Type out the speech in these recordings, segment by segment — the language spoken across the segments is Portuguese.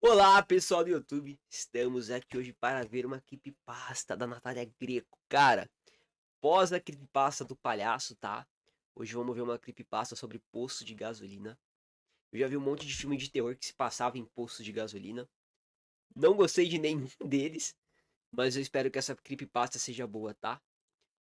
Olá, pessoal do YouTube. Estamos aqui hoje para ver uma creepypasta da Natália Greco. Cara, pós a creepypasta do palhaço, tá? Hoje vamos ver uma creepypasta sobre posto de gasolina. Eu já vi um monte de filme de terror que se passava em postos de gasolina. Não gostei de nenhum deles, mas eu espero que essa creepypasta seja boa, tá?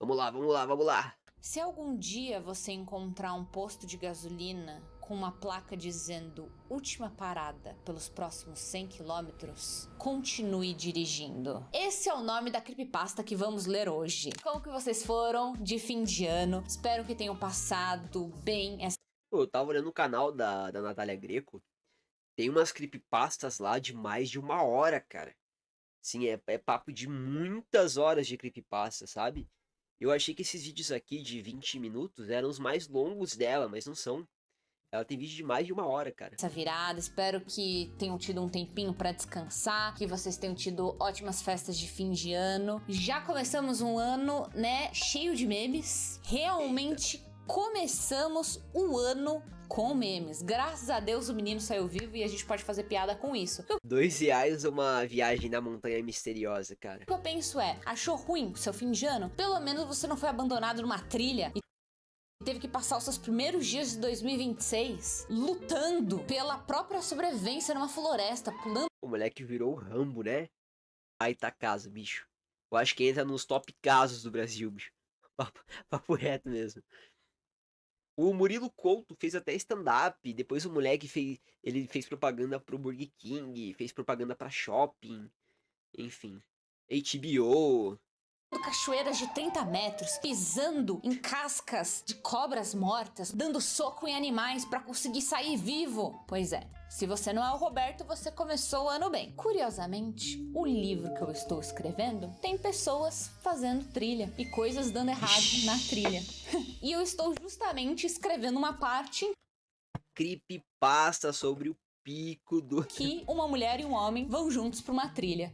Vamos lá, vamos lá, vamos lá. Se algum dia você encontrar um posto de gasolina com uma placa dizendo última parada pelos próximos 100 quilômetros, continue dirigindo. Esse é o nome da creepypasta que vamos ler hoje. Como que vocês foram de fim de ano? Espero que tenham passado bem essa... Pô, eu tava olhando o canal da Natália Greco. Tem umas creepypastas lá de mais de 1 hora, cara. Sim, é papo de muitas horas de creepypasta, sabe? Eu achei que esses vídeos aqui de 20 minutos eram os mais longos dela, mas não são. Ela tem vídeo de mais de 1 hora, cara. essa virada. Espero que tenham tido um tempinho para descansar, que vocês tenham tido ótimas festas de fim de ano. Já começamos um ano, né, cheio de memes. Realmente começamos o ano com memes. Graças a Deus o menino saiu vivo e a gente pode fazer piada com isso. R$ 2 uma viagem na montanha misteriosa, cara. O que eu penso é, achou ruim o seu fim de ano? Pelo menos você não foi abandonado numa trilha e teve que passar os seus primeiros dias de 2026 lutando pela própria sobrevivência numa floresta, pulando. O moleque virou o Rambo, né? Aí tá casa, bicho. Eu acho que entra nos top casos do Brasil, bicho. Papo reto mesmo. O Murilo Couto fez até stand-up. Depois o moleque ele fez propaganda pro Burger King, fez propaganda pra shopping, enfim. HBO. Cachoeiras de 30 metros, pisando em cascas de cobras mortas, dando soco em animais para conseguir sair vivo. Pois é, se você não é o Roberto, você começou o ano bem. Curiosamente, o livro que eu estou escrevendo tem pessoas fazendo trilha e coisas dando errado na trilha. E eu estou justamente escrevendo uma parte Creepypasta sobre o pico do... que uma mulher e um homem vão juntos pra uma trilha.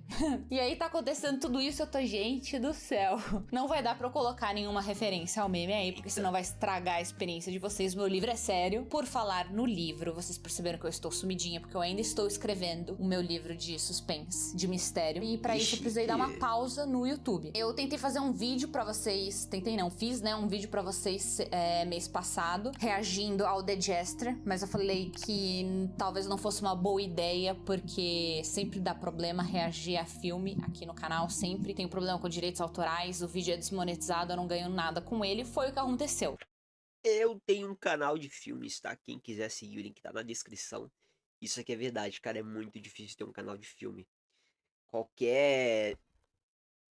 E aí tá acontecendo tudo isso, eu tô, gente do céu. Não vai dar pra eu colocar nenhuma referência ao meme aí, porque senão vai estragar a experiência de vocês. Meu livro é sério. Por falar no livro, vocês perceberam que eu estou sumidinha, porque eu ainda estou escrevendo o meu livro de suspense, de mistério. E pra isso eu precisei dar uma pausa no YouTube. Eu tentei fazer um vídeo pra vocês, fiz, né, um vídeo pra vocês mês passado, reagindo ao The Jester, mas eu falei que talvez não fosse uma boa ideia, porque sempre dá problema reagir a filme aqui no canal, sempre tem problema com direitos autorais, o vídeo é desmonetizado, eu não ganho nada com ele, foi o que aconteceu. Eu tenho um canal de filmes, tá? Quem quiser seguir, o link tá na descrição. Isso aqui é verdade, cara, é muito difícil ter um canal de filme. Qualquer...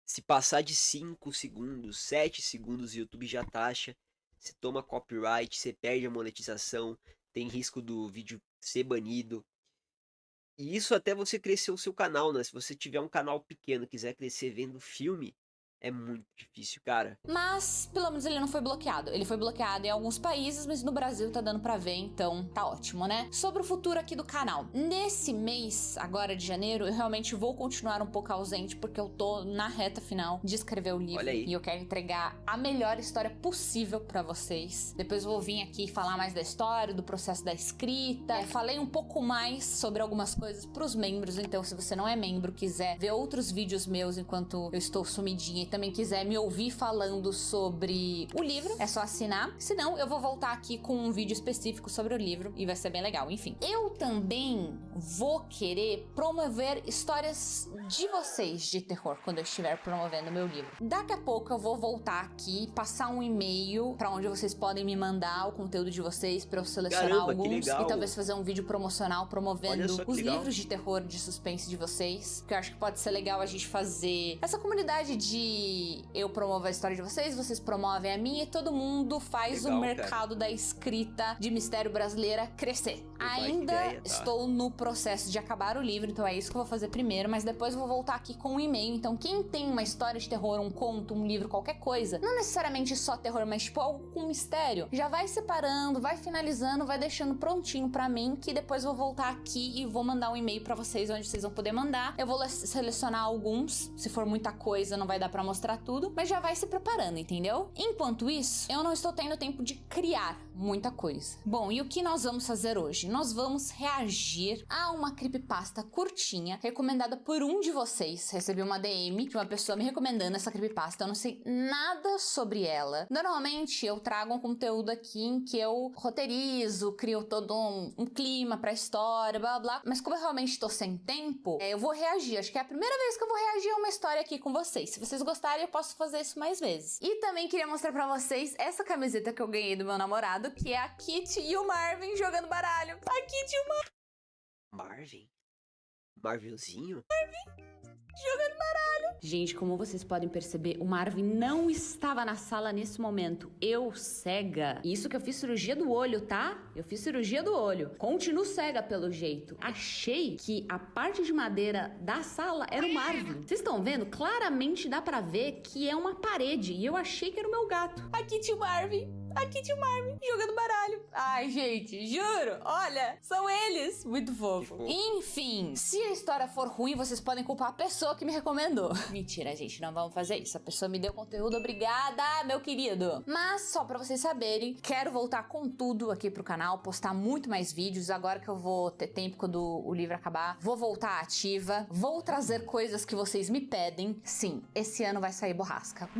Se passar de 5 segundos, 7 segundos, o YouTube já taxa. Você toma copyright, você perde a monetização, tem risco do vídeo ser banido. E isso até você crescer o seu canal, né? Se você tiver um canal pequeno e quiser crescer vendo filme, é muito difícil, cara. Mas, pelo menos ele não foi bloqueado. Ele foi bloqueado em alguns países, mas no Brasil tá dando pra ver, então tá ótimo, né? Sobre o futuro aqui do canal. Nesse mês, agora de janeiro, eu realmente vou continuar um pouco ausente, porque eu tô na reta final de escrever o livro. Olha aí. E eu quero entregar a melhor história possível pra vocês. Depois eu vou vir aqui falar mais da história, do processo da escrita. Falei um pouco mais sobre algumas coisas pros membros, então se você não é membro, quiser ver outros vídeos meus enquanto eu estou sumidinha e também quiser me ouvir falando sobre o livro, é só assinar. Senão, eu vou voltar aqui com um vídeo específico sobre o livro e vai ser bem legal. Enfim, eu também vou querer promover histórias de vocês de terror quando eu estiver promovendo meu livro. Daqui a pouco eu vou voltar aqui, passar um e-mail pra onde vocês podem me mandar o conteúdo de vocês pra eu selecionar Caramba, que alguns legal. e talvez fazer um vídeo promocional promovendo Olha só que os legal. livros de terror, de suspense de vocês, que eu acho que pode ser legal a gente fazer essa comunidade de eu promovo a história de vocês, vocês promovem a minha e todo mundo faz Legal, o mercado da escrita de mistério brasileira crescer. Vai, que Ainda ideia, tá? estou no processo de acabar o livro, então é isso que eu vou fazer primeiro, mas depois eu vou voltar aqui com um e-mail. Então quem tem uma história de terror, um conto, um livro, qualquer coisa, não necessariamente só terror, mas tipo algo com mistério, já vai separando, vai finalizando, vai deixando prontinho pra mim, que depois eu vou voltar aqui e vou mandar um e-mail pra vocês, onde vocês vão poder mandar. Eu vou selecionar alguns, se for muita coisa não vai dar pra mostrar tudo, mas já vai se preparando, entendeu? Enquanto isso, eu não estou tendo tempo de criar muita coisa. Bom, e o que nós vamos fazer hoje? Nós vamos reagir a uma creepypasta curtinha, recomendada por um de vocês. Recebi uma DM de uma pessoa me recomendando essa creepypasta, eu não sei nada sobre ela. Normalmente eu trago um conteúdo aqui em que eu roteirizo, crio todo um clima pra história, blá blá, mas como eu realmente tô sem tempo, eu vou reagir. Acho que é a primeira vez que eu vou reagir a uma história aqui com vocês. Se vocês gostarem, eu posso fazer isso mais vezes. E também queria mostrar pra vocês essa camiseta que eu ganhei do meu namorado, que é a Kitty e o Marvin jogando baralho. A Kitty e o Marvin? Marvinzinho? jogando baralho. Gente, como vocês podem perceber, o Marvin não estava na sala nesse momento. Eu cega. Isso que eu fiz cirurgia do olho, tá? Eu fiz cirurgia do olho. Continuo cega pelo jeito. Achei que a parte de madeira da sala era o Marvin. Vocês estão vendo? Claramente dá pra ver que é uma parede. E eu achei que era o meu gato. Aqui tinha o Marvin. Aqui tinha o Marvin jogando baralho. Ai, gente, juro. Olha, são eles. Muito fofo. Enfim, se a história for ruim, vocês podem culpar a pessoa que me recomendou. Mentira, gente, não vamos fazer isso. A pessoa me deu conteúdo, obrigada, meu querido. Mas, só pra vocês saberem, quero voltar com tudo aqui pro canal, postar muito mais vídeos. Agora que eu vou ter tempo quando o livro acabar, vou voltar ativa. Vou trazer coisas que vocês me pedem. Sim, esse ano vai sair borrasca.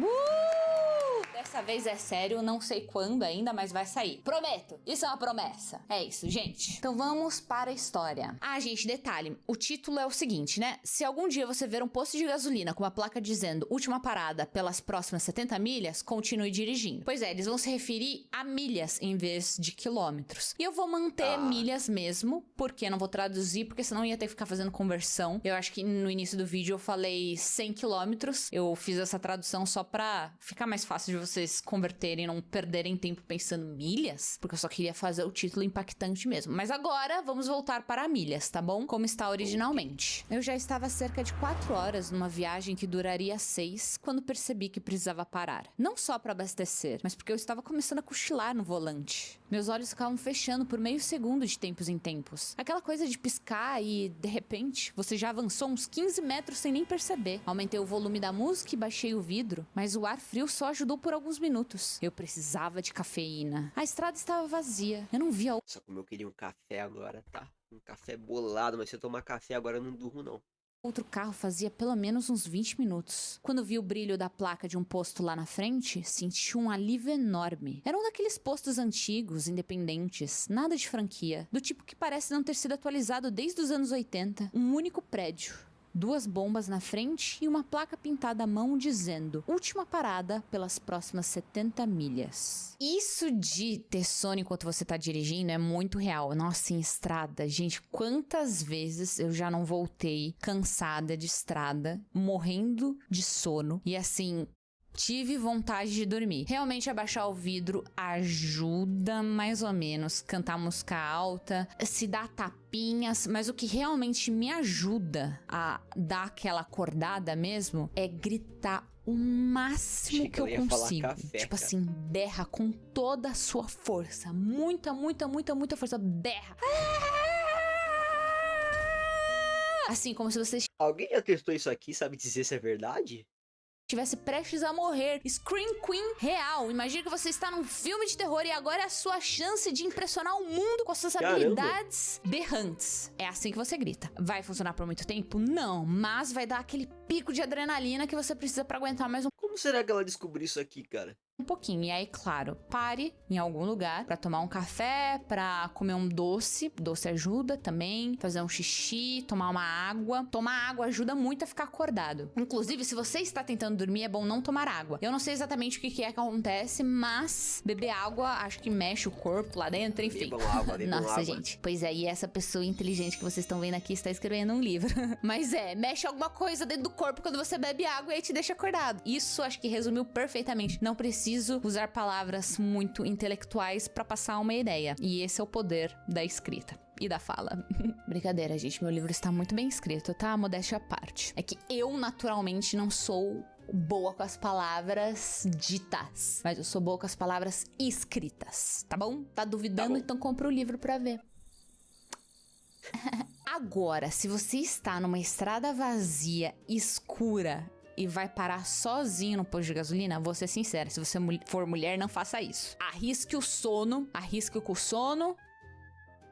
Dessa vez é sério, não sei quando ainda, mas vai sair. Prometo, isso é uma promessa. É isso, gente. Então vamos para a história. Ah, gente, detalhe, o título é o seguinte, né? Se algum dia você ver um posto de gasolina com uma placa dizendo última parada pelas próximas 70 milhas, continue dirigindo. Pois é, eles vão se referir a milhas em vez de quilômetros. E eu vou manter milhas mesmo, porque eu não vou traduzir, porque senão ia ter que ficar fazendo conversão. Eu acho que no início do vídeo eu falei 100 quilômetros. Eu fiz essa tradução só pra ficar mais fácil de vocês converterem, não perderem tempo pensando milhas, porque eu só queria fazer o título impactante mesmo. Mas agora vamos voltar para milhas, tá bom? Como está originalmente. Eu já estava há cerca de 4 horas numa viagem que duraria 6 quando percebi que precisava parar. Não só para abastecer, mas porque eu estava começando a cochilar no volante. Meus olhos ficavam fechando por meio segundo de tempos em tempos. Aquela coisa de piscar e, de repente, você já avançou uns 15 metros sem nem perceber. Aumentei o volume da música e baixei o vidro, mas o ar frio só ajudou por alguns minutos. Eu precisava de cafeína. A estrada estava vazia. Eu não via... Só como eu queria um café agora, tá? Um café bolado, mas se eu tomar café agora eu não durmo, não. Outro carro fazia pelo menos uns 20 minutos. Quando vi o brilho da placa de um posto lá na frente, senti um alívio enorme. Era um daqueles postos antigos, independentes, nada de franquia, do tipo que parece não ter sido atualizado desde os anos 80. Um único prédio. 2 bombas na frente e uma placa pintada à mão dizendo última parada pelas próximas 70 milhas. Isso de ter sono enquanto você tá dirigindo é muito real. Nossa, em estrada, gente, quantas vezes eu já não voltei cansada de estrada, morrendo de sono e assim... tive vontade de dormir. Realmente abaixar o vidro ajuda mais ou menos. Cantar música alta, se dar tapinhas. Mas o que realmente me ajuda a dar aquela acordada mesmo é gritar o máximo que eu consigo. Café, tipo cara. assim, berra com toda a sua força. Muita, muita, muita, muita força. Berra. Assim, como se você Alguém já testou isso aqui, sabe dizer se é verdade? estivesse prestes a morrer. Scream Queen real. Imagina que você está num filme de terror e agora é a sua chance de impressionar o mundo com as suas habilidades berrantes. É assim que você grita. Vai funcionar por muito tempo? Não, mas vai dar aquele pico de adrenalina que você precisa pra aguentar mais Como será que ela descobriu isso aqui, cara? um pouquinho. E aí, claro, pare em algum lugar pra tomar um café, pra comer um doce. Doce ajuda também. Fazer um xixi, tomar uma água. Tomar água ajuda muito a ficar acordado. Inclusive, se você está tentando dormir, é bom não tomar água. Eu não sei exatamente o que é que acontece, mas beber água acho que mexe o corpo lá dentro, enfim. Bebam água, bebam Nossa, água. gente. Pois é, e essa pessoa inteligente que vocês estão vendo aqui está escrevendo um livro. Mas mexe alguma coisa dentro do corpo quando você bebe água e aí te deixa acordado. Isso acho que resumiu perfeitamente. Não preciso usar palavras muito intelectuais pra passar uma ideia. E esse é o poder da escrita e da fala. Brincadeira, gente. Meu livro está muito bem escrito, tá? Modéstia à parte. É que eu, naturalmente, não sou boa com as palavras ditas, mas eu sou boa com as palavras escritas, tá bom? Tá duvidando? Então compra o livro pra ver. Agora, se você está numa estrada vazia, escura e vai parar sozinho no posto de gasolina, vou ser sincera, se você for mulher, não faça isso. Arrisque o sono, arrisque o sono.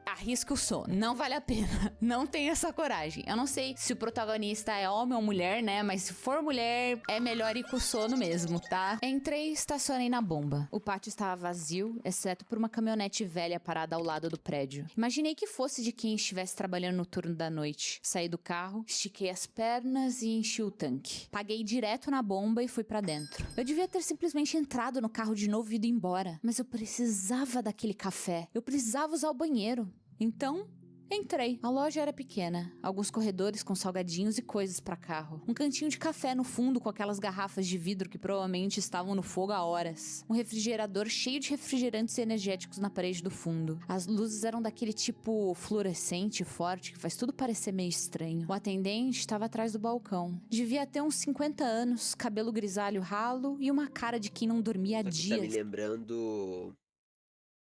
Arrisca o sono. Não vale a pena. Não tem essa coragem. Eu não sei se o protagonista é homem ou mulher, né? Mas se for mulher, é melhor ir com o sono mesmo, tá? Entrei e estacionei na bomba. O pátio estava vazio, exceto por uma caminhonete velha parada ao lado do prédio. Imaginei que fosse de quem estivesse trabalhando no turno da noite. Saí do carro, estiquei as pernas e enchi o tanque. Paguei direto na bomba e fui pra dentro. Eu devia ter simplesmente entrado no carro de novo e ido embora. Mas eu precisava daquele café. Eu precisava usar o banheiro. Então, entrei. A loja era pequena, alguns corredores com salgadinhos e coisas pra carro. Um cantinho de café no fundo com aquelas garrafas de vidro que provavelmente estavam no fogo há horas. Um refrigerador cheio de refrigerantes energéticos na parede do fundo. As luzes eram daquele tipo fluorescente forte que faz tudo parecer meio estranho. O atendente estava atrás do balcão. Devia ter uns 50 anos, cabelo grisalho ralo e uma cara de quem não dormia há dias. Tá me lembrando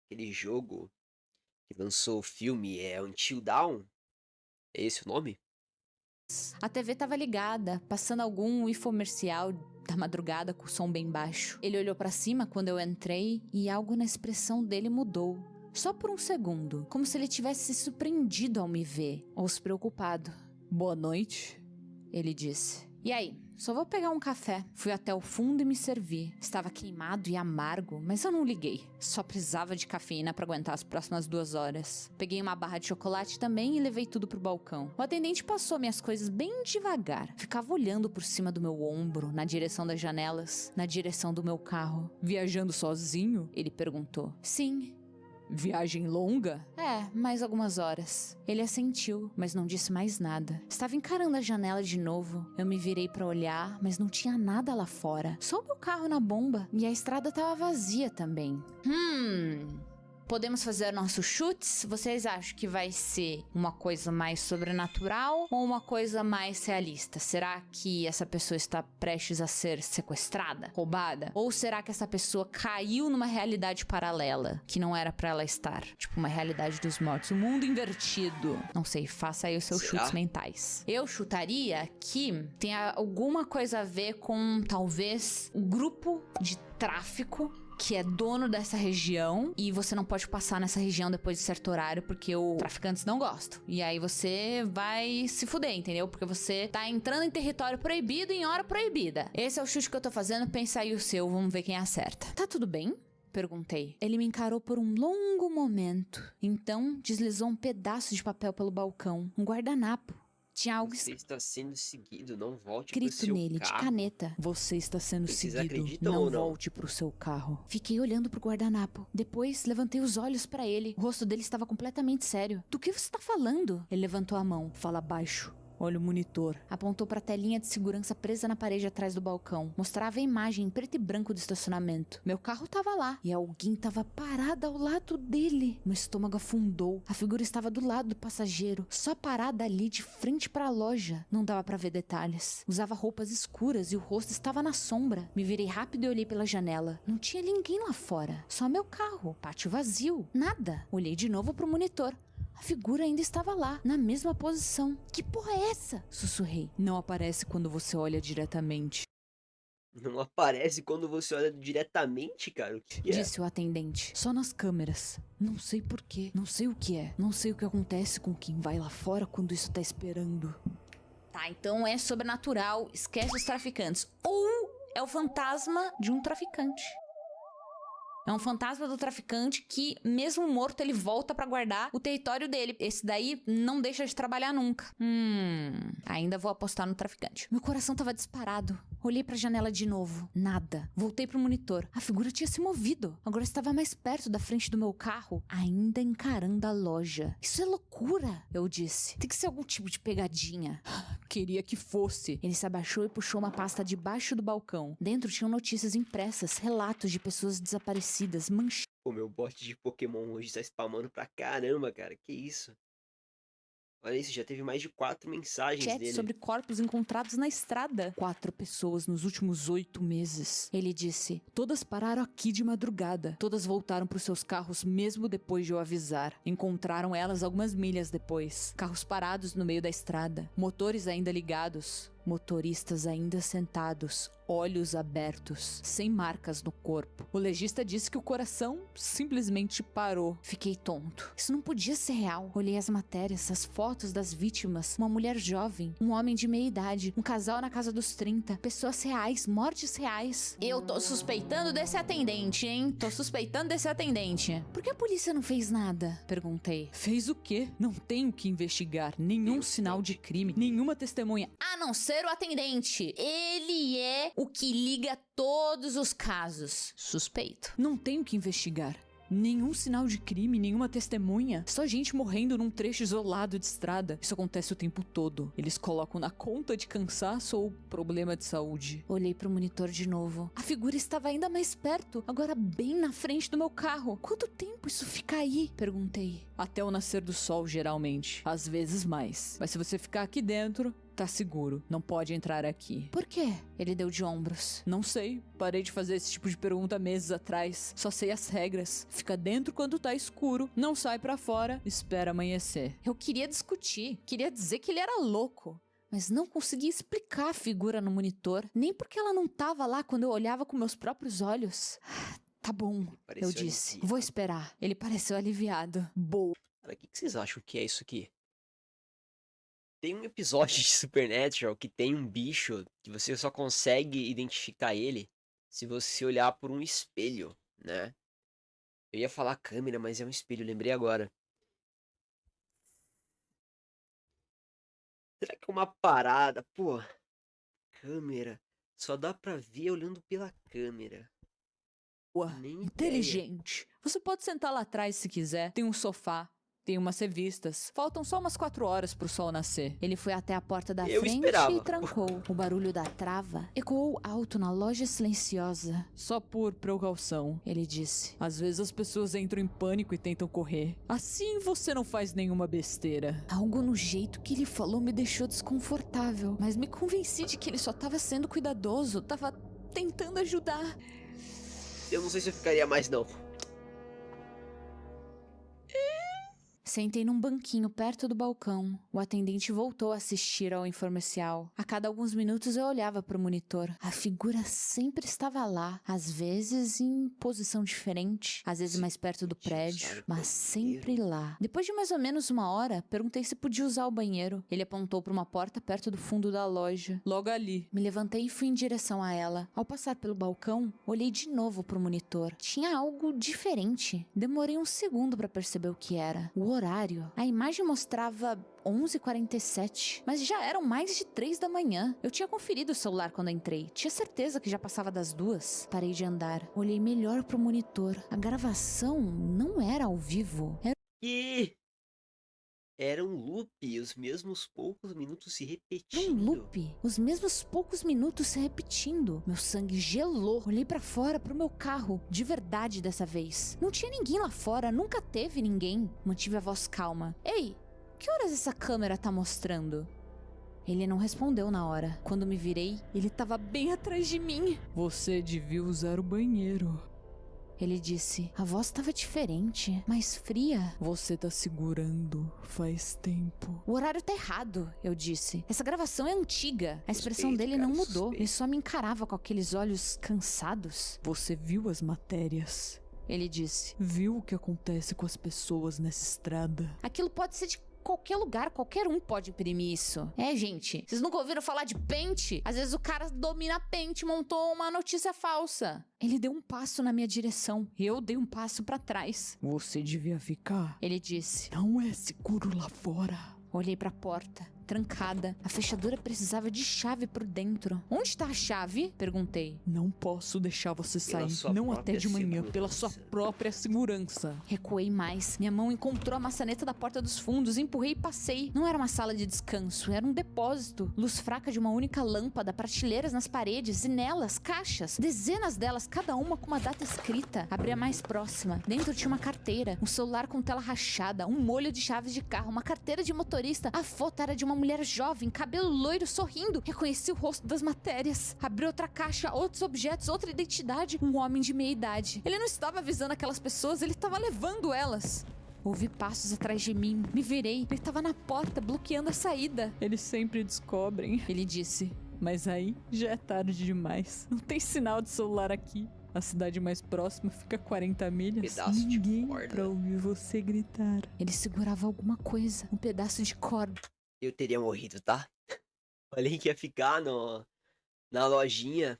aquele jogo que lançou o filme, Until Dawn? É esse o nome? A TV tava ligada, passando algum infomercial da madrugada com o som bem baixo. Ele olhou pra cima quando eu entrei e algo na expressão dele mudou. Só por um segundo, como se ele tivesse se surpreendido ao me ver, ou se preocupado. "Boa noite", ele disse. "E aí? Só vou pegar um café." Fui até o fundo e me servi. Estava queimado e amargo, mas eu não liguei. Só precisava de cafeína para aguentar as próximas 2 horas. Peguei uma barra de chocolate também e levei tudo pro balcão. O atendente passou minhas coisas bem devagar. Ficava olhando por cima do meu ombro, na direção das janelas, na direção do meu carro. "Viajando sozinho?" ele perguntou. "Sim." "Viagem longa?" "É, mais algumas horas." Ele assentiu, mas não disse mais nada. Estava encarando a janela de novo. Eu me virei pra olhar, mas não tinha nada lá fora. Só o meu carro na bomba. E a estrada estava vazia também. Podemos fazer nossos chutes? Vocês acham que vai ser uma coisa mais sobrenatural ou uma coisa mais realista? Será que essa pessoa está prestes a ser sequestrada, roubada? Ou será que essa pessoa caiu numa realidade paralela que não era pra ela estar? Tipo uma realidade dos mortos, um mundo invertido. Não sei, faça aí os seus chutes mentais. Eu chutaria que tem alguma coisa a ver com talvez um grupo de tráfico que é dono dessa região e você não pode passar nessa região depois de certo horário porque os traficantes não gostam. E aí você vai se fuder, entendeu? Porque você tá entrando em território proibido em hora proibida. Esse é o chute que eu tô fazendo, pensa aí o seu, vamos ver quem acerta. "Tá tudo bem?" perguntei. Ele me encarou por um longo momento. Então deslizou um pedaço de papel pelo balcão, um guardanapo. Tinha algo Você está sendo seguido, não volte pro escrito seu nele, de carro. caneta. "Você está sendo Vocês seguido, acreditam não ou não?" volte pro seu carro." Fiquei olhando pro guardanapo. Depois, levantei os olhos pra ele. O rosto dele estava completamente sério. "Do que você tá falando?" Ele levantou a mão. "Fala baixo. Olha o monitor." Apontou pra telinha de segurança presa na parede atrás do balcão. Mostrava a imagem em preto e branco do estacionamento. Meu carro tava lá e alguém tava parada ao lado dele. Meu estômago afundou. A figura estava do lado do passageiro, só parada ali de frente pra loja. Não dava pra ver detalhes. Usava roupas escuras e o rosto estava na sombra. Me virei rápido e olhei pela janela. Não tinha ninguém lá fora. Só meu carro. Pátio vazio. Nada. Olhei de novo pro monitor. A figura ainda estava lá, na mesma posição. "Que porra é essa?" sussurrei. "Não aparece quando você olha diretamente." Não aparece quando você olha diretamente, cara? O que é? Disse o atendente. "Só nas câmeras. Não sei porquê. Não sei o que é. Não sei o que acontece com quem vai lá fora quando isso tá esperando." Tá, então é sobrenatural. Esquece os traficantes. Ou é o fantasma de um traficante. É um fantasma do traficante que, mesmo morto, ele volta pra guardar o território dele. Esse daí não deixa de trabalhar nunca. Ainda vou apostar no traficante. Meu coração tava disparado. Olhei pra janela de novo. Nada. Voltei pro monitor. A figura tinha se movido. Agora estava mais perto da frente do meu carro, ainda encarando a loja. "Isso é loucura", eu disse. "Tem que ser algum tipo de pegadinha." "Queria que fosse." Ele se abaixou e puxou uma pasta debaixo do balcão. Dentro tinham notícias impressas, relatos de pessoas desaparecidas, manchadas. Pô, meu bot de Pokémon hoje tá spamando pra caramba, cara. Que isso? Olha isso, já teve mais de 4 mensagens dele. Sobre corpos encontrados na estrada. 4 pessoas nos últimos 8 meses. Ele disse. "Todas pararam aqui de madrugada. Todas voltaram pros seus carros mesmo depois de eu avisar. Encontraram elas algumas milhas depois. Carros parados no meio da estrada. Motores ainda ligados. Motoristas ainda sentados, olhos abertos, sem marcas no corpo. O legista disse que o coração simplesmente parou. Fiquei tonto. Isso não podia ser real. Olhei as matérias, as fotos das vítimas. Uma mulher jovem, um homem de meia idade, um casal na casa dos 30. Pessoas reais, mortes reais. Eu tô suspeitando desse atendente, hein? Tô suspeitando desse atendente. Por que a polícia não fez nada? Perguntei. Fez o quê? Não tem o que investigar. Nenhum sinal de crime, nenhuma testemunha. A não ser o atendente. Ele é o que liga todos os casos. Suspeito. Não tem o que investigar. Nenhum sinal de crime, nenhuma testemunha. Só gente morrendo num trecho isolado de estrada. Isso acontece o tempo todo. Eles colocam na conta de cansaço ou problema de saúde. Olhei pro monitor de novo. A figura estava ainda mais perto, agora bem na frente do meu carro. Quanto tempo isso fica aí? Perguntei. Até o nascer do sol, geralmente. Às vezes mais. Mas se você ficar aqui dentro, tá seguro. Não pode entrar aqui. Por quê? Ele deu de ombros. Não sei. Parei de fazer esse tipo de pergunta meses atrás. Só sei as regras. Fica dentro quando tá escuro. Não sai pra fora. Espera amanhecer. Eu queria discutir. Queria dizer que ele era louco. Mas não conseguia explicar a figura no monitor. Nem porque ela não tava lá quando eu olhava com meus próprios olhos. Tá bom, eu disse. Vou esperar. Ele pareceu aliviado. Boa. Cara, o que vocês acham que é isso aqui? Tem um episódio de Supernatural que tem um bicho que você só consegue identificar ele se você olhar por um espelho, né? Eu ia falar câmera, mas é um espelho, lembrei agora. Será que é uma parada? Pô, câmera. Só dá pra ver olhando pela câmera. Nem Inteligente. Você pode sentar lá atrás se quiser. Tem um sofá. Tem umas revistas. Faltam só umas 4 horas pro sol nascer. Ele foi até a porta da frente esperava. e trancou. O barulho da trava ecoou alto na loja silenciosa. Só por precaução, ele disse. Às vezes as pessoas entram em pânico e tentam correr. Assim você não faz nenhuma besteira. Algo no jeito que ele falou me deixou desconfortável. Mas me convenci de que ele só tava sendo cuidadoso. Tava tentando ajudar. Eu não sei se eu ficaria mais, não. Sentei num banquinho perto do balcão. O atendente voltou a assistir ao infomercial. A cada alguns minutos eu olhava para o monitor. A figura sempre estava lá, às vezes em posição diferente, às vezes mais perto do prédio, mas sempre lá. Depois de mais ou menos 1 hora, perguntei se podia usar o banheiro. Ele apontou para uma porta perto do fundo da loja. Logo ali. Me levantei e fui em direção a ela. Ao passar pelo balcão, olhei de novo para o monitor. Tinha algo diferente. Demorei um segundo para perceber o que era. O horário. A imagem mostrava 11h47, mas já eram mais de 3 da manhã. Eu tinha conferido o celular quando entrei. Tinha certeza que já passava das 2. Parei de andar. Olhei melhor pro monitor. A gravação não era ao vivo. Era um loop, os mesmos poucos minutos se repetindo. Um loop, os mesmos poucos minutos se repetindo. Meu sangue gelou. Olhei pra fora, pro meu carro. De verdade dessa vez. Não tinha ninguém lá fora, nunca teve ninguém. Mantive a voz calma. Ei, que horas essa câmera tá mostrando? Ele não respondeu na hora. Quando me virei, ele tava bem atrás de mim. Você devia usar o banheiro. Ele disse. A voz estava diferente, mais fria. Você tá segurando faz tempo. O horário tá errado, eu disse. Essa gravação é antiga. A expressão dele não mudou. Ele só me encarava com aqueles olhos cansados. Você viu as matérias? Ele disse. Viu o que acontece com as pessoas nessa estrada? Aquilo pode ser de qualquer lugar, qualquer um pode imprimir isso. É, gente, vocês nunca ouviram falar de pente? Às vezes o cara domina a pente, montou uma notícia falsa. Ele deu um passo na minha direção. Eu dei um passo pra trás. Você devia ficar. Ele disse. Não é seguro lá fora. Olhei pra porta. Trancada. A fechadura precisava de chave por dentro. Onde tá a chave? Perguntei. Não posso deixar você sair. Não até de manhã. Pela sua própria segurança. Recuei mais. Minha mão encontrou a maçaneta da porta dos fundos. Empurrei e passei. Não era uma sala de descanso. Era um depósito. Luz fraca de uma única lâmpada. Prateleiras nas paredes. E nelas, caixas. Dezenas delas, cada uma com uma data escrita. Abri a mais próxima. Dentro tinha uma carteira. Um celular com tela rachada. Um molho de chaves de carro. Uma carteira de motorista. A foto era de uma mulher jovem, cabelo loiro, sorrindo. Reconheci o rosto das matérias. Abri outra caixa, outros objetos, outra identidade. Um homem de meia idade. Ele não estava avisando aquelas pessoas, ele estava levando elas. Ouvi passos atrás de mim. Me virei. Ele tava na porta, bloqueando a saída. Eles sempre descobrem, ele disse. Mas aí já é tarde demais. Não tem sinal de celular aqui. A cidade mais próxima fica a 40 milhas. Pedaço de Ninguém corda. pra ouvir você gritar. Ele segurava alguma coisa. Um pedaço de corda. Eu teria morrido, tá? Falei que ia ficar na lojinha.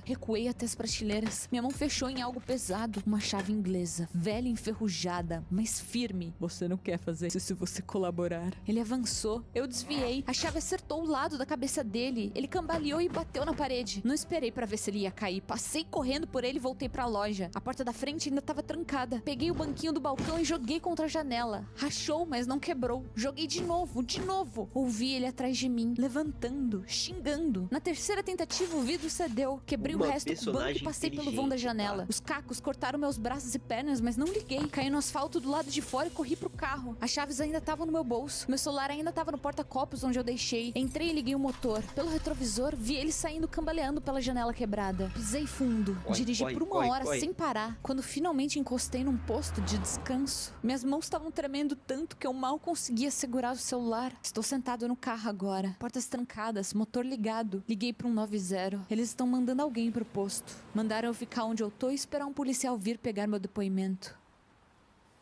Recuei até as prateleiras. Minha mão fechou em algo pesado. Uma chave inglesa, velha e enferrujada, mas firme. Você não quer fazer isso se você colaborar. Ele avançou. Eu desviei. A chave acertou o lado da cabeça dele. Ele cambaleou e bateu na parede. Não esperei pra ver se ele ia cair. Passei correndo por ele e voltei pra loja. A porta da frente ainda tava trancada. Peguei o banquinho do balcão e joguei contra a janela. Rachou, mas não quebrou. Joguei de novo, de novo. Ouvi ele atrás de mim, levantando, xingando. Na terceira tentativa, o vidro cedeu. Quebrei o Uma resto do banco e passei pelo vão da inteligente, janela. tá? Os cacos cortaram meus braços e pernas, mas não liguei. Caí no asfalto do lado de fora e corri pro carro. As chaves ainda estavam no meu bolso. Meu celular ainda estava no porta-copos onde eu deixei. Entrei e liguei o motor. Pelo retrovisor, vi ele saindo cambaleando pela janela quebrada. Pisei fundo. Dirigi por uma hora sem parar. Quando finalmente encostei num posto de descanso, minhas mãos estavam tremendo tanto que eu mal conseguia segurar o celular. Estou sentado no carro agora. Portas trancadas, motor ligado. Liguei pro 190. Eles estão mandando alguém pro posto. Mandaram eu ficar onde eu tô e esperar um policial vir pegar meu depoimento.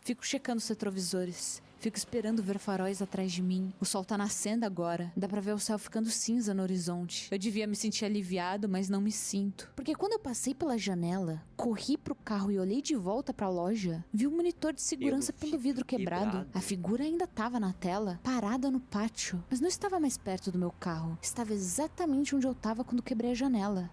Fico checando os retrovisores. Fico esperando ver faróis atrás de mim. O sol tá nascendo agora. Dá pra ver o céu ficando cinza no horizonte. Eu devia me sentir aliviado, mas não me sinto. Porque quando eu passei pela janela, corri pro carro e olhei de volta pra loja, vi um monitor de segurança pelo vidro quebrado. A figura ainda tava na tela, parada no pátio. Mas não estava mais perto do meu carro. Estava exatamente onde eu tava quando quebrei a janela.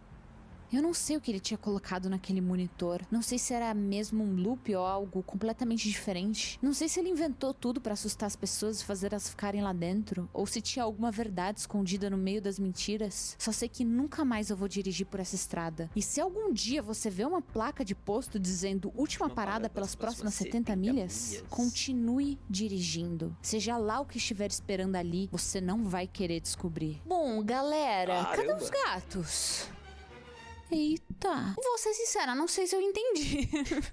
Eu não sei o que ele tinha colocado naquele monitor. Não sei se era mesmo um loop ou algo completamente diferente. Não sei se ele inventou tudo pra assustar as pessoas e fazer elas ficarem lá dentro. Ou se tinha alguma verdade escondida no meio das mentiras. Só sei que nunca mais eu vou dirigir por essa estrada. E se algum dia você vê uma placa de posto dizendo última parada pelas próximas 70 milhas, continue dirigindo. Seja lá o que estiver esperando ali, você não vai querer descobrir. Bom, galera, cadê os gatos? Eita. Vou ser sincera, não sei se eu entendi.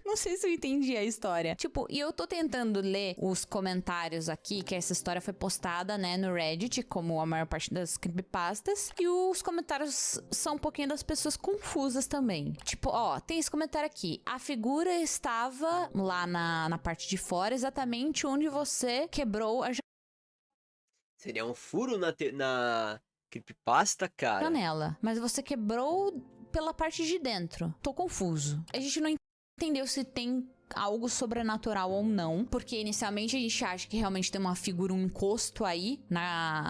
Não sei se eu entendi a história. Tipo, e eu tô tentando ler os comentários aqui, que essa história foi postada, né, no Reddit, como a maior parte das creepypastas. E os comentários são um pouquinho das pessoas confusas também. Tipo, ó, tem esse comentário aqui. A figura estava lá na parte de fora, exatamente onde você quebrou a Seria um furo na creepypasta, cara. janela. Mas você quebrou pela parte de dentro. Tô confuso. A gente não entendeu se tem algo sobrenatural ou não, porque inicialmente a gente acha que realmente tem uma figura, um encosto aí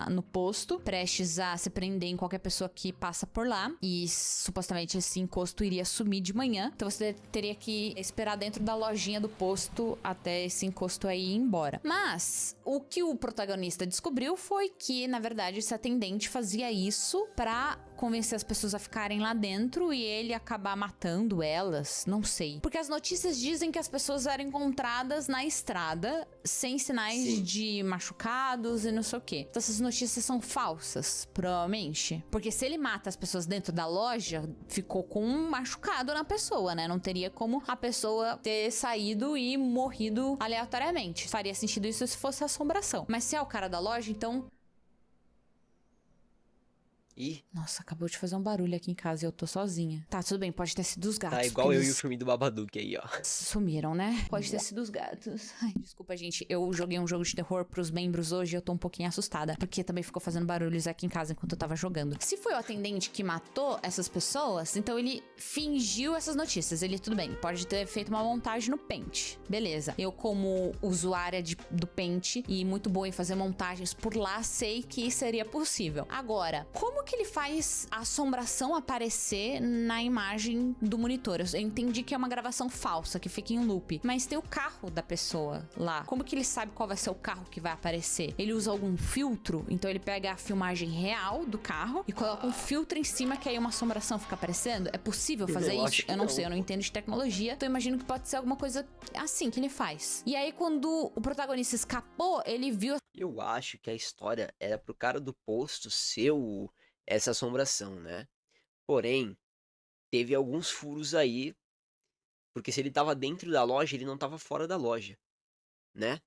no posto, prestes a se prender em qualquer pessoa que passa por lá, e supostamente esse encosto iria sumir de manhã, então você teria que esperar dentro da lojinha do posto até esse encosto aí ir embora. Mas o que o protagonista descobriu foi que, na verdade, esse atendente fazia isso pra convencer as pessoas a ficarem lá dentro e ele acabar matando elas, não sei. Porque as notícias dizem que as pessoas eram encontradas na estrada sem sinais de machucados e não sei o quê. Então essas notícias são falsas, provavelmente. Porque se ele mata as pessoas dentro da loja, ficou com um machucado na pessoa, né? Não teria como a pessoa ter saído e morrido aleatoriamente. Faria sentido isso se fosse assombração. Mas se é o cara da loja, então... Ih, Nossa, acabou de fazer um barulho aqui em casa e eu tô sozinha. Tá, tudo bem, pode ter sido os gatos. tá igual porque eu e o eles filme do Babadook aí, ó. sumiram, né? Pode ter sido os gatos. Ai, desculpa, gente. Eu joguei um jogo de terror pros membros hoje e eu tô um pouquinho assustada. Porque também ficou fazendo barulhos aqui em casa enquanto eu tava jogando. Se foi o atendente que matou essas pessoas, então ele fingiu essas notícias. Ele, tudo bem, pode ter feito uma montagem no Paint. Beleza. Eu, como usuária do Paint e muito boa em fazer montagens por lá, sei que seria possível. Agora, como que ele faz a assombração aparecer na imagem do monitor? Eu entendi que é uma gravação falsa, que fica em loop. Mas tem o carro da pessoa lá. Como que ele sabe qual vai ser o carro que vai aparecer? Ele usa algum filtro? Então ele pega a filmagem real do carro e coloca um filtro em cima que aí uma assombração fica aparecendo? É possível fazer Eu isso? acho que Eu não não. sei, eu não entendo de tecnologia. Então eu imagino que pode ser alguma coisa assim que ele faz. E aí quando o protagonista escapou, ele viu... Eu acho que a história era pro cara do posto ser essa assombração, né? Porém, teve alguns furos aí, porque se ele tava dentro da loja, ele não tava fora da loja. né?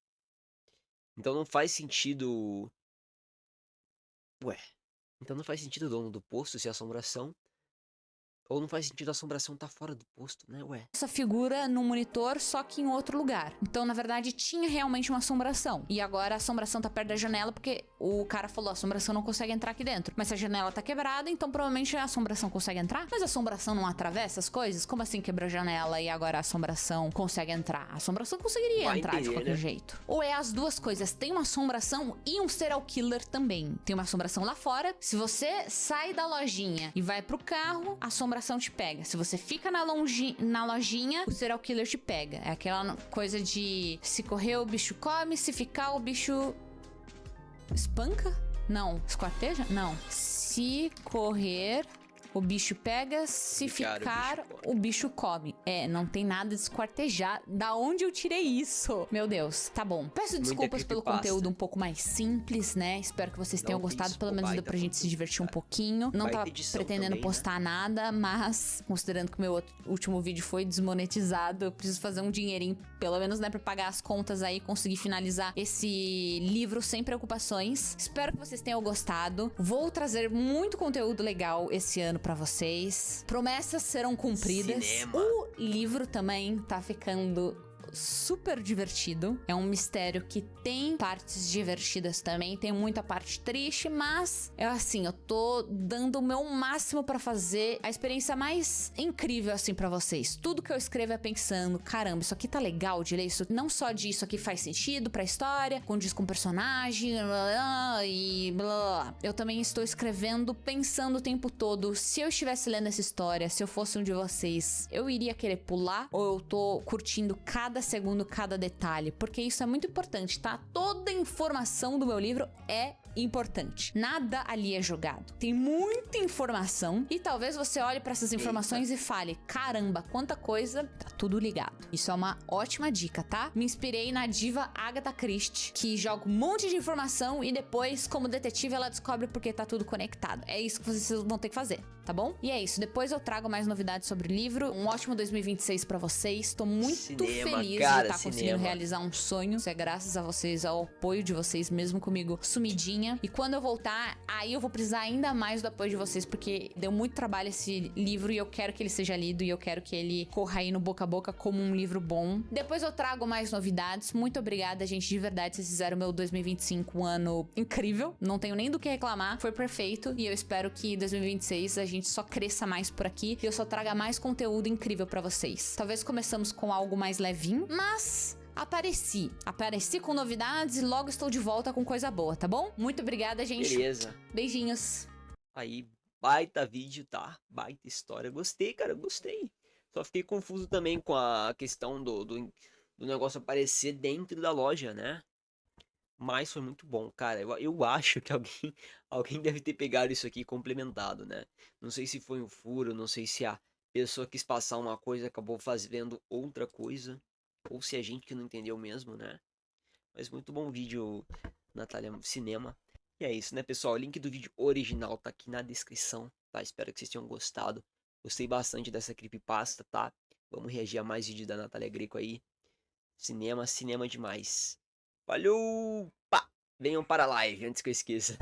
Então não faz sentido. Ué. Então não faz sentido o dono do posto ser assombração. Ou não faz sentido a assombração tá fora do posto, né? Ué. Essa figura no monitor, só que em outro lugar. Então, na verdade, tinha realmente uma assombração. E agora a assombração tá perto da janela porque o cara falou: a assombração não consegue entrar aqui dentro. Mas se a janela tá quebrada, então provavelmente a assombração consegue entrar. Mas a assombração não atravessa as coisas? Como assim quebrou a janela e agora a assombração consegue entrar? A assombração conseguiria Vai entrar de entender, qualquer né? jeito. Ou é as duas coisas? Tem uma assombração e um serial killer também. Tem uma assombração lá fora. Se você sai da lojinha e vai pro carro, a assombração te pega. Se você fica na lojinha, o serial killer te pega. É aquela coisa de se correr o bicho come, se ficar o bicho espanca? Não. Esquarteja? Não. Se correr, o bicho pega, se ficar, o bicho come. É, não tem nada de esquartejar. Da onde eu tirei isso? Meu Deus, tá bom. Peço desculpas pelo conteúdo um pouco mais simples, né? Espero que vocês tenham gostado. Pelo menos deu pra gente se divertir um pouquinho. Não tava pretendendo postar nada, mas considerando que o meu último vídeo foi desmonetizado, eu preciso fazer um dinheirinho, pelo menos, né, pra pagar as contas aí e conseguir finalizar esse livro sem preocupações. Espero que vocês tenham gostado. Vou trazer muito conteúdo legal esse ano pra vocês. Promessas serão cumpridas. Cinema. O livro também tá ficando super divertido. É um mistério que tem partes divertidas também, tem muita parte triste, mas é assim, eu tô dando o meu máximo pra fazer a experiência mais incrível assim pra vocês. Tudo que eu escrevo é pensando, caramba, isso aqui tá legal de ler, isso não só disso aqui faz sentido pra história, condiz com o personagem, blá, blá, e blá, blá. Eu também estou escrevendo pensando o tempo todo, se eu estivesse lendo essa história, se eu fosse um de vocês, eu iria querer pular ou eu tô curtindo cada segundo, cada detalhe, porque isso é muito importante, tá? Toda informação do meu livro é importante. Nada ali é jogado. Tem muita informação e talvez você olhe para essas informações e fale: caramba, quanta coisa, tá tudo ligado. Isso é uma ótima dica, tá? Me inspirei na diva Agatha Christie, que joga um monte de informação e depois, como detetive, ela descobre porque tá tudo conectado. É isso que vocês vão ter que fazer, tá bom? E é isso. Depois eu trago mais novidades sobre o livro. Um ótimo 2026 para vocês. Tô muito feliz de estar conseguindo realizar um sonho. Isso é graças a vocês, ao apoio de vocês, mesmo comigo sumidinha. E quando eu voltar, aí eu vou precisar ainda mais do apoio de vocês, porque deu muito trabalho esse livro e eu quero que ele seja lido e eu quero que ele corra aí no boca a boca como um livro bom. Depois eu trago mais novidades. Muito obrigada, gente, de verdade. Vocês fizeram o meu 2025 um ano incrível. Não tenho nem do que reclamar. Foi perfeito e eu espero que em 2026 a gente só cresça mais por aqui e eu só traga mais conteúdo incrível pra vocês. Talvez começamos com algo mais levinho, mas Apareci com novidades e logo estou de volta com coisa boa, tá bom? Muito obrigada, gente. Beleza. Beijinhos. Aí, baita vídeo, tá? Baita história. Gostei, cara, gostei. Só fiquei confuso também com a questão do negócio aparecer dentro da loja, né? Mas foi muito bom, cara. Eu acho que alguém deve ter pegado isso aqui e complementado, né? Não sei se foi um furo, não sei se a pessoa quis passar uma coisa e acabou fazendo outra coisa. Ou se é gente que não entendeu mesmo, né? Mas muito bom vídeo, Natália Cinema. E é isso, né, pessoal? O link do vídeo original tá aqui na descrição, tá? Espero que vocês tenham gostado. Gostei bastante dessa creepypasta, tá? Vamos reagir a mais vídeos da Natália Greco aí. Cinema demais. Valeu! Pá! Venham para a live, antes que eu esqueça.